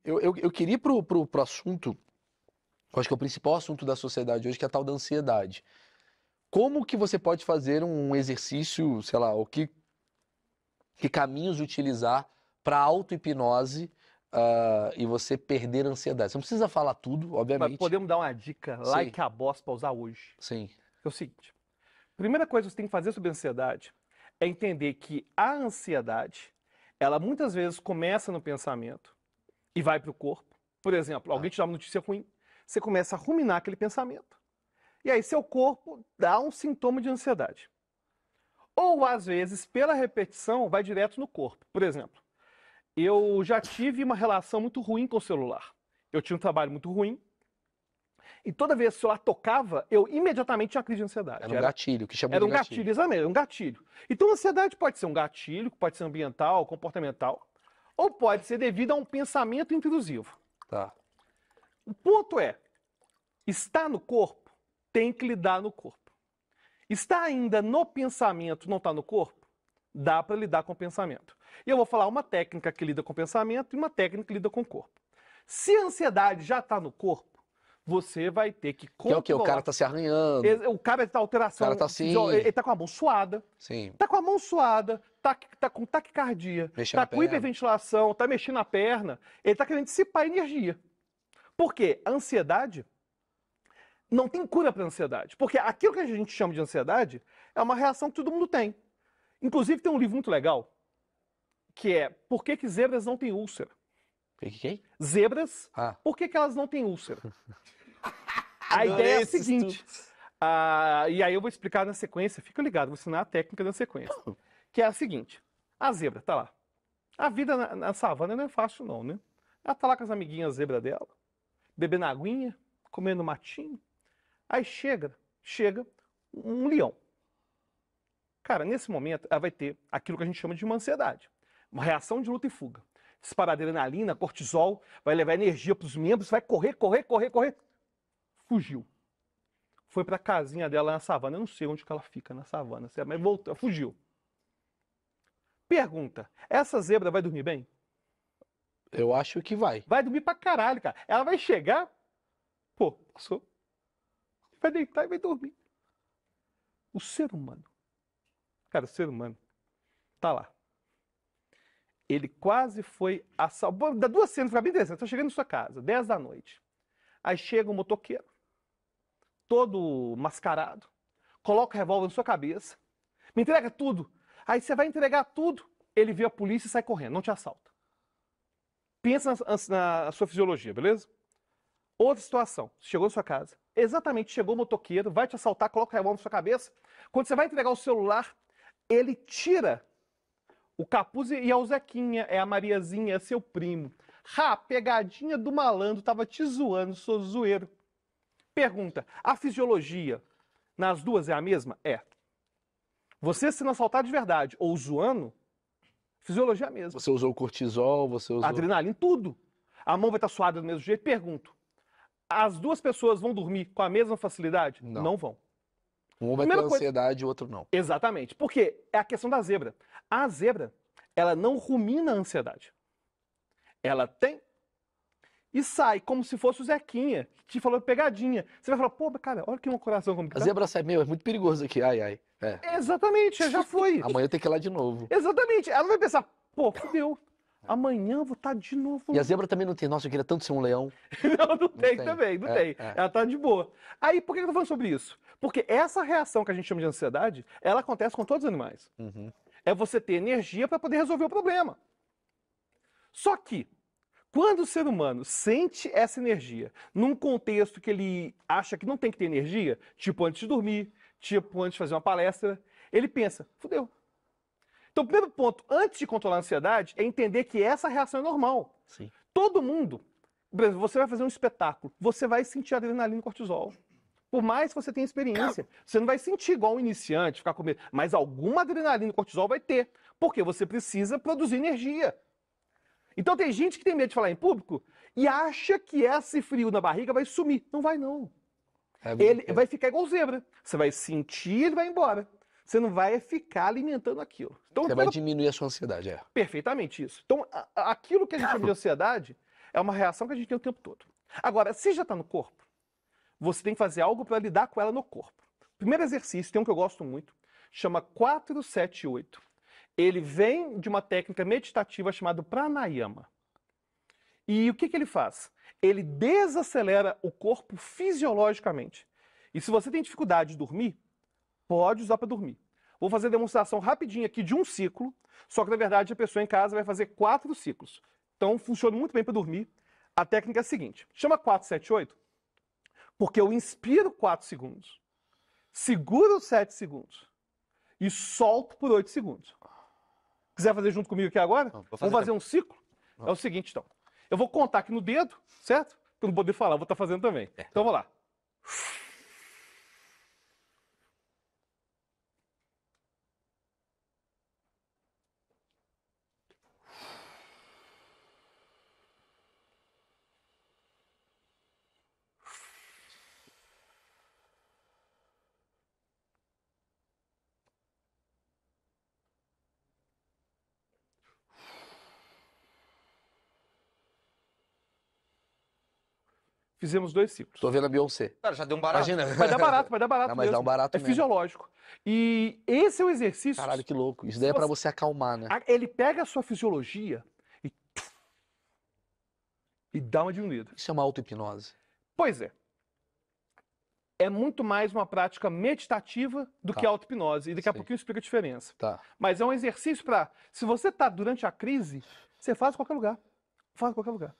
Eu queria ir pro assunto, eu acho que é o principal assunto da sociedade hoje, que é a tal da ansiedade. Como que você pode fazer um exercício, sei lá, que caminhos utilizar para auto-hipnose e você perder a ansiedade? Você não precisa falar tudo, Mas obviamente. podemos dar uma dica Sim. like a boss para usar hoje. Sim. É o seguinte, primeira coisa que você tem que fazer sobre a ansiedade é entender que a ansiedade, ela muitas vezes começa no pensamento e vai para o corpo. Por exemplo, alguém te dá uma notícia ruim, você começa a ruminar aquele pensamento. E aí seu corpo dá um sintoma de ansiedade. Ou às vezes, pela repetição, vai direto no corpo. Por exemplo, eu já tive uma relação muito ruim com o celular. Eu tinha um trabalho muito ruim. E toda vez que o celular tocava, eu imediatamente tinha uma crise de ansiedade. Era um gatilho, que chama Era de um gatilho, exatamente, era um gatilho. Então a ansiedade pode ser um gatilho, pode ser ambiental, comportamental, ou pode ser devido a um pensamento intrusivo. Tá. O ponto é, está no corpo, tem que lidar no corpo. Está ainda no pensamento, não está no corpo? Dá para lidar com o pensamento. E eu vou falar uma técnica que lida com o pensamento e uma técnica que lida com o corpo. Se a ansiedade já está no corpo, você vai ter que controlar. Que é o quê? O cara tá se arranhando. O cara está alteração. O cara tá assim. Ele tá com a mão suada. Sim. Tá com a mão suada, tá com taquicardia, Mexendo tá na com perna. hiperventilação, tá mexendo na perna. Ele tá querendo dissipar energia. Por quê? A ansiedade não tem cura para ansiedade. Porque aquilo que a gente chama de ansiedade é uma reação que todo mundo tem. Inclusive tem um livro muito legal que é Por que zebras não têm úlcera? Quem? Zebras, por que elas não têm úlcera? A ideia é a seguinte, e aí eu vou explicar na sequência, fica ligado, vou ensinar a técnica na sequência, que é a seguinte, a zebra tá lá, a vida na savana não é fácil não, né? Ela tá lá com as amiguinhas zebra dela, bebendo aguinha, comendo matinho, aí chega um leão. Cara, nesse momento ela vai ter aquilo que a gente chama de uma ansiedade, uma reação de luta e fuga. Disparar adrenalina, cortisol, vai levar energia para os membros, vai correr. Fugiu. Foi para a casinha dela na savana. Eu não sei onde que ela fica na savana, mas voltou, fugiu. Pergunta, essa zebra vai dormir bem? Eu acho que vai. Vai dormir pra caralho, cara. Ela vai chegar, passou, vai deitar e vai dormir. O ser humano, tá lá. Ele quase foi assaltado. Dá duas cenas, fica bem interessante. Tá chegando na sua casa, 10 da noite. Aí chega um motoqueiro, todo mascarado, coloca o revólver na sua cabeça, me entrega tudo. Aí você vai entregar tudo, ele vê a polícia e sai correndo, não te assalta. Pensa na sua fisiologia, beleza? Outra situação, chegou na sua casa, exatamente, chegou o motoqueiro, vai te assaltar, coloca o revólver na sua cabeça. Quando você vai entregar o celular, ele tira o capuz e é o Zequinha, é a Mariazinha, é seu primo. Pegadinha do malandro, tava te zoando, sou zoeiro. Pergunta, a fisiologia nas duas é a mesma? É. Você sendo assaltado de verdade ou zoando, fisiologia é a mesma. Você usou o cortisol, você usou... Adrenalina, tudo. A mão vai estar suada do mesmo jeito. Pergunto, as duas pessoas vão dormir com a mesma facilidade? Não vão. Um vai ter ansiedade e o outro não. Exatamente, porque é a questão da zebra. A zebra, ela não rumina a ansiedade. Ela tem e sai como se fosse o Zequinha, que te falou pegadinha. Você vai falar, cara, olha que meu coração como que tá. A zebra sai, é muito perigoso aqui, ai. Exatamente, já foi. Amanhã tem que ir lá de novo. Exatamente, ela não vai pensar, fudeu, amanhã eu vou estar de novo. E a zebra também não tem, nossa, eu queria tanto ser um leão. Não tem também, não tem. Ela tá de boa. Aí, por que eu tô falando sobre isso? Porque essa reação que a gente chama de ansiedade, ela acontece com todos os animais. É você ter energia para poder resolver o problema. Só que, quando o ser humano sente essa energia num contexto que ele acha que não tem que ter energia, tipo antes de dormir, tipo antes de fazer uma palestra, ele pensa, fudeu. Então, o primeiro ponto, antes de controlar a ansiedade, é entender que essa reação é normal. Sim. Todo mundo, por exemplo, você vai fazer um espetáculo, você vai sentir adrenalina e cortisol. Por mais que você tenha experiência, você não vai sentir igual um iniciante, ficar com medo, mas alguma adrenalina e cortisol vai ter, porque você precisa produzir energia. Então tem gente que tem medo de falar em público e acha que esse frio na barriga vai sumir. Não vai, não. Ele vai ficar igual zebra. Você vai sentir e ele vai embora. Você não vai ficar alimentando aquilo. Então, você vai diminuir a sua ansiedade, Perfeitamente isso. Então, aquilo que a gente chama de ansiedade é uma reação que a gente tem o tempo todo. Agora, se já está no corpo, você tem que fazer algo para lidar com ela no corpo. Primeiro exercício, tem um que eu gosto muito, chama 4-7-8. Ele vem de uma técnica meditativa chamada pranayama. E o que ele faz? Ele desacelera o corpo fisiologicamente. E se você tem dificuldade de dormir, pode usar para dormir. Vou fazer a demonstração rapidinho aqui de um ciclo, só que na verdade a pessoa em casa vai fazer 4 ciclos. Então funciona muito bem para dormir. A técnica é a seguinte, chama 4-7-8, porque eu inspiro 4 segundos, seguro 7 segundos e solto por 8 segundos. Quiser fazer junto comigo aqui agora? Vamos fazer um ciclo? É o seguinte, então. Eu vou contar aqui no dedo, certo? Para não poder falar, eu vou estar fazendo também. Então vamos lá. Fizemos 2 ciclos. Tô vendo a Beyoncé. Cara, já deu um barato. Imagina. Vai dar barato Não, mas mesmo. dá um barato É mesmo. fisiológico. E esse é o exercício. Caralho, que louco. Isso daí é pra você acalmar, né? Ele pega a sua fisiologia e dá uma diminuída. Isso é uma auto-hipnose. Pois é. É muito mais uma prática meditativa do que auto-hipnose. E daqui a Sei. pouquinho eu explico a diferença. Tá. Mas é um exercício para... Se você está durante a crise, você faz em qualquer lugar. Faz em qualquer lugar.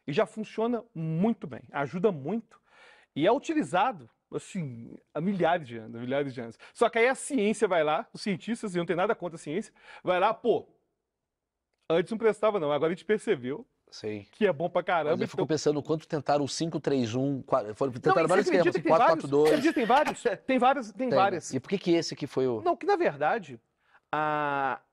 E já funciona muito bem. Ajuda muito. E é utilizado, assim, há milhares de anos. Só que aí a ciência vai lá, os cientistas, e não tem nada contra a ciência, vai lá, pô, antes não prestava não, agora a gente percebeu Sei. que é bom pra caramba. Mas eu fico pensando o quanto tentaram o 5-3-1, tentaram Não, vários esquemas, você assim, acredita que 4-4-2. tem vários? Tem vários, tem Tem, né? várias. E por que esse aqui foi o... Não, que na verdade,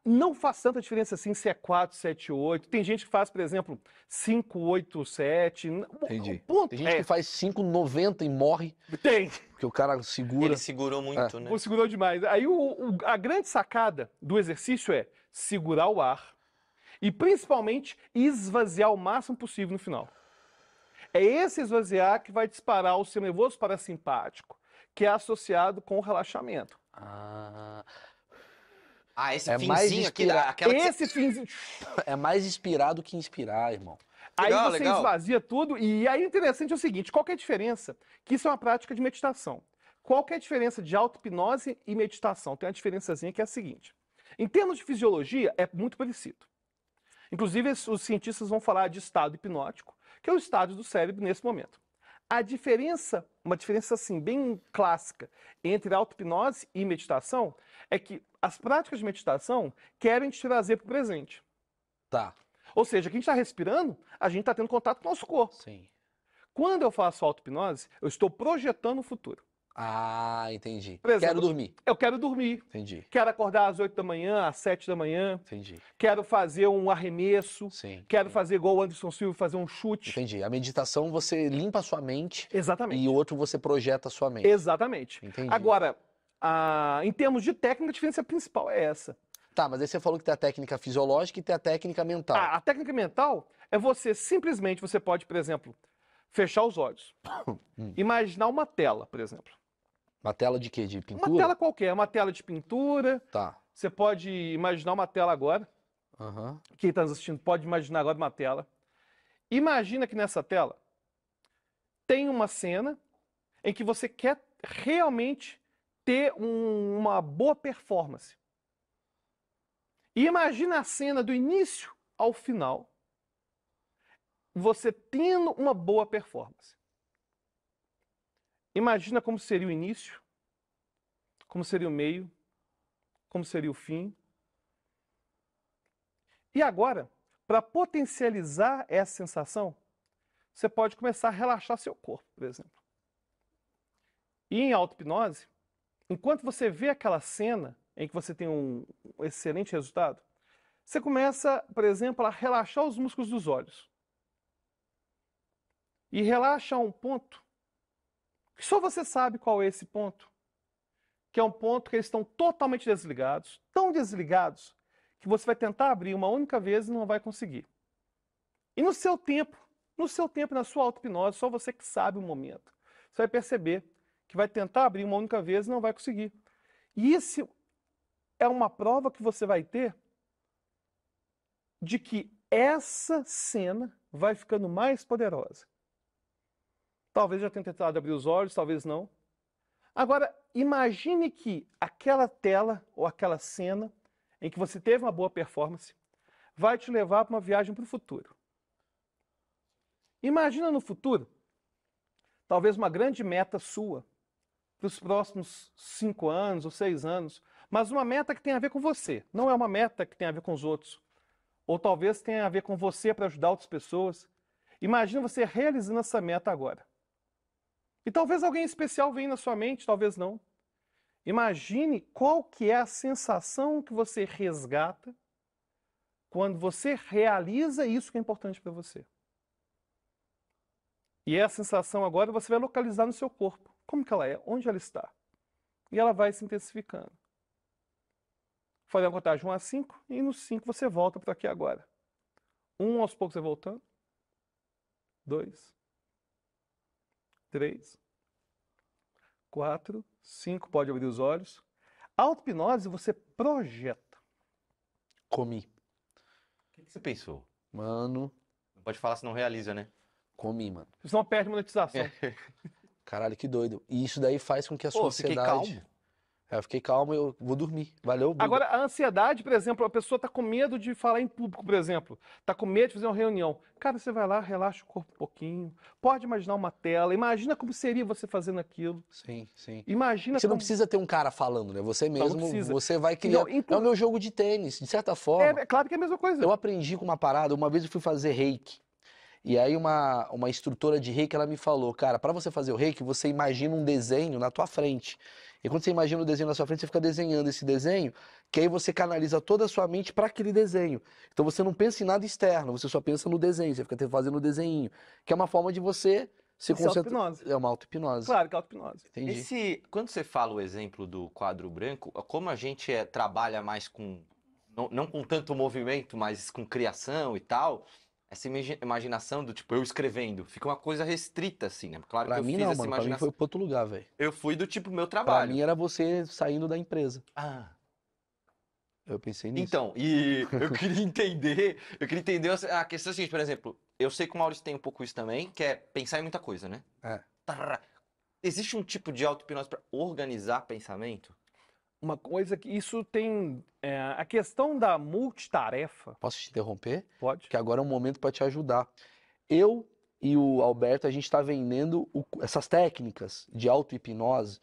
não faz tanta diferença assim se é 4-7-8. Tem gente que faz, por exemplo, 5-8-7. Entendi. O ponto Tem gente que faz 5,90 e morre, Tem. porque o cara segura. Ele segurou muito, né? Pô, segurou demais. Aí a grande sacada do exercício é segurar o ar e principalmente esvaziar o máximo possível no final. É esse esvaziar que vai disparar o sistema nervoso parasimpático, que é associado com o relaxamento. Esse É mais finzinho aqui, inspira- aquela que você- Esse finzinho. É mais inspirar do que inspirar, irmão. Aí Legal, você legal. esvazia tudo. E aí o interessante é o seguinte: qual que é a diferença? Que isso é uma prática de meditação. Qual que é a diferença de auto-hipnose e meditação? Tem uma diferençazinha que é a seguinte. Em termos de fisiologia, é muito parecido. Inclusive, os cientistas vão falar de estado hipnótico, que é o estado do cérebro nesse momento. A diferença, uma diferença assim bem clássica entre auto-hipnose e meditação é que as práticas de meditação querem te trazer para o presente. Tá, Ou seja, que a gente está respirando, a gente está tendo contato com o nosso corpo. sim. Quando eu faço auto-hipnose, eu estou projetando o futuro. Entendi. Por exemplo, Quero dormir. Eu quero dormir, Entendi, quero acordar às 8 da manhã, às 7 da manhã, entendi. quero fazer um arremesso, Sim. quero fazer igual o Anderson Silva, fazer um chute. Entendi. A meditação você limpa a sua mente Exatamente. e o outro você projeta a sua mente. Exatamente. Entendi. Agora, em termos de técnica, a diferença principal é essa. Tá, mas aí você falou que tem a técnica fisiológica e tem a técnica mental. A técnica mental é você pode, por exemplo, fechar os olhos. Imaginar uma tela, por exemplo. Uma tela de quê? De pintura? Uma tela qualquer, uma tela de pintura. Tá. Você pode imaginar uma tela agora. Aham. Quem está assistindo pode imaginar agora uma tela. Imagina que nessa tela tem uma cena em que você quer realmente ter uma boa performance. E imagina a cena do início ao final, você tendo uma boa performance. Imagina como seria o início, como seria o meio, como seria o fim. E agora, para potencializar essa sensação, você pode começar a relaxar seu corpo, por exemplo. E em auto-hipnose, enquanto você vê aquela cena em que você tem um excelente resultado, você começa, por exemplo, a relaxar os músculos dos olhos. E relaxa a um ponto que só você sabe qual é esse ponto. Que é um ponto que eles estão totalmente desligados, tão desligados, que você vai tentar abrir uma única vez e não vai conseguir. E no seu tempo, No seu tempo, na sua auto-hipnose, só você que sabe o momento. Você vai perceber que vai tentar abrir uma única vez e não vai conseguir. E isso é uma prova que você vai ter de que essa cena vai ficando mais poderosa. Talvez já tenha tentado abrir os olhos, talvez não. Agora, imagine que aquela tela ou aquela cena em que você teve uma boa performance vai te levar para uma viagem para o futuro. Imagina no futuro, talvez uma grande meta sua para os próximos 5 anos ou 6 anos, mas uma meta que tem a ver com você, não é uma meta que tem a ver com os outros. Ou talvez tenha a ver com você para ajudar outras pessoas. Imagina você realizando essa meta agora. E talvez alguém especial venha na sua mente, talvez não. Imagine qual que é a sensação que você resgata quando você realiza isso que é importante para você. E essa sensação agora você vai localizar no seu corpo. Como que ela é? Onde ela está? E ela vai se intensificando. Fazer uma contagem 1 a 5 e no 5 você volta para aqui agora. 1 aos poucos vai voltando. 2. 3. 4. 5. Pode abrir os olhos. A auto-hipnose você projeta. Comi. O que você pensou? Mano, Não pode falar se não realiza, né? comi, mano. Você não perde monetização. Caralho, que doido. E isso daí faz com que a Pô, fiquei sociedade... calmo. É, eu fiquei calmo, eu vou dormir. Valeu, Buda. Agora, a ansiedade, por exemplo, a pessoa está com medo de falar em público, por exemplo. Está com medo de fazer uma reunião. Cara, você vai lá, relaxa o corpo um pouquinho. Pode imaginar uma tela. Imagina como seria você fazendo aquilo. Sim, sim. Imagina Você não como... precisa ter um cara falando, né? Você não mesmo, precisa. você vai criar... Não, É o meu jogo de tênis, de certa forma. É claro que é a mesma coisa. Eu aprendi com uma parada, uma vez eu fui fazer reiki. E aí uma instrutora de reiki, ela me falou, cara, para você fazer o reiki, você imagina um desenho na tua frente. E quando você imagina o desenho na sua frente, você fica desenhando esse desenho, que aí você canaliza toda a sua mente para aquele desenho. Então você não pensa em nada externo, você só pensa no desenho, você fica fazendo o desenho. Que é uma forma de você se Isso é concentrar. auto-hipnose. É uma auto-hipnose. Claro que é auto-hipnose. Entendi. Quando você fala o exemplo do quadro branco, como a gente trabalha mais com, não com tanto movimento, mas com criação e tal, essa imaginação do tipo, eu escrevendo, fica uma coisa restrita, assim, né? Claro Pra que eu mim fiz não, essa mano. Pra mim imaginação. foi pra outro lugar, velho. Eu fui do tipo, meu Pra trabalho. mim era você saindo da empresa. Ah, Eu pensei nisso. então, e eu queria entender a questão seguinte, por exemplo, eu sei que o Maurício tem um pouco isso também, que é pensar em muita coisa, né? É. Existe um tipo de auto-hipnose para organizar pensamento? Uma coisa que isso tem... a questão da multitarefa, Posso te interromper? pode? Que agora é um momento para te ajudar. Eu e o Alberto, a gente está vendendo essas técnicas de auto-hipnose.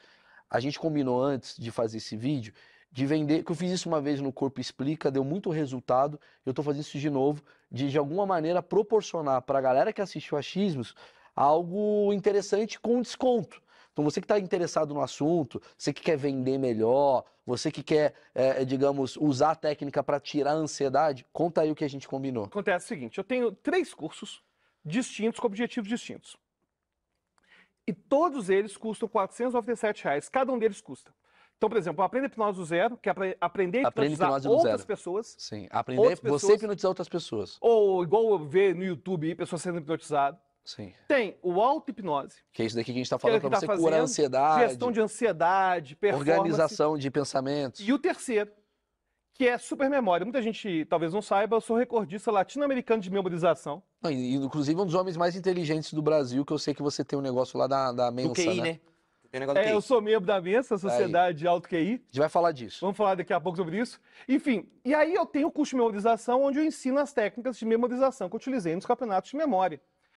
A gente combinou antes de fazer esse vídeo, de vender, que eu fiz isso uma vez no Corpo Explica, deu muito resultado. Eu estou fazendo isso de novo, de alguma maneira proporcionar para a galera que assistiu Achismos algo interessante com desconto. Então você que está interessado no assunto, você que quer vender melhor, você que quer, digamos, usar a técnica para tirar a ansiedade, conta aí o que a gente combinou. Acontece o seguinte, eu tenho 3 cursos distintos com objetivos distintos. E todos eles custam R$ 497 reais, cada um deles custa. Então, por exemplo, Aprenda Hipnose do Zero, que é aprender a Aprenda hipnotizar hipnose do outras zero. pessoas, Sim, aprender Outras você pessoas- hipnotizar outras pessoas. ou igual eu ver no YouTube aí, pessoas sendo hipnotizadas. Sim. Tem o auto-hipnose, Que é isso daqui que a gente está que é o falando que para tá você curar a fazendo, ansiedade, gestão de ansiedade, performance. organização de pensamentos. E o terceiro, que é supermemória. Muita gente talvez não saiba, eu sou recordista latino-americano de memorização. Não, e, inclusive um dos homens mais inteligentes do Brasil, que eu sei que você tem um negócio lá da Do Mensa, QI, né? Tem um negócio do QI. Eu sou membro da Mensa, Sociedade de Alto QI. A gente vai falar disso. Vamos falar daqui a pouco sobre isso. Enfim, e aí eu tenho o curso de memorização, onde eu ensino as técnicas de memorização que eu utilizei nos campeonatos de memória.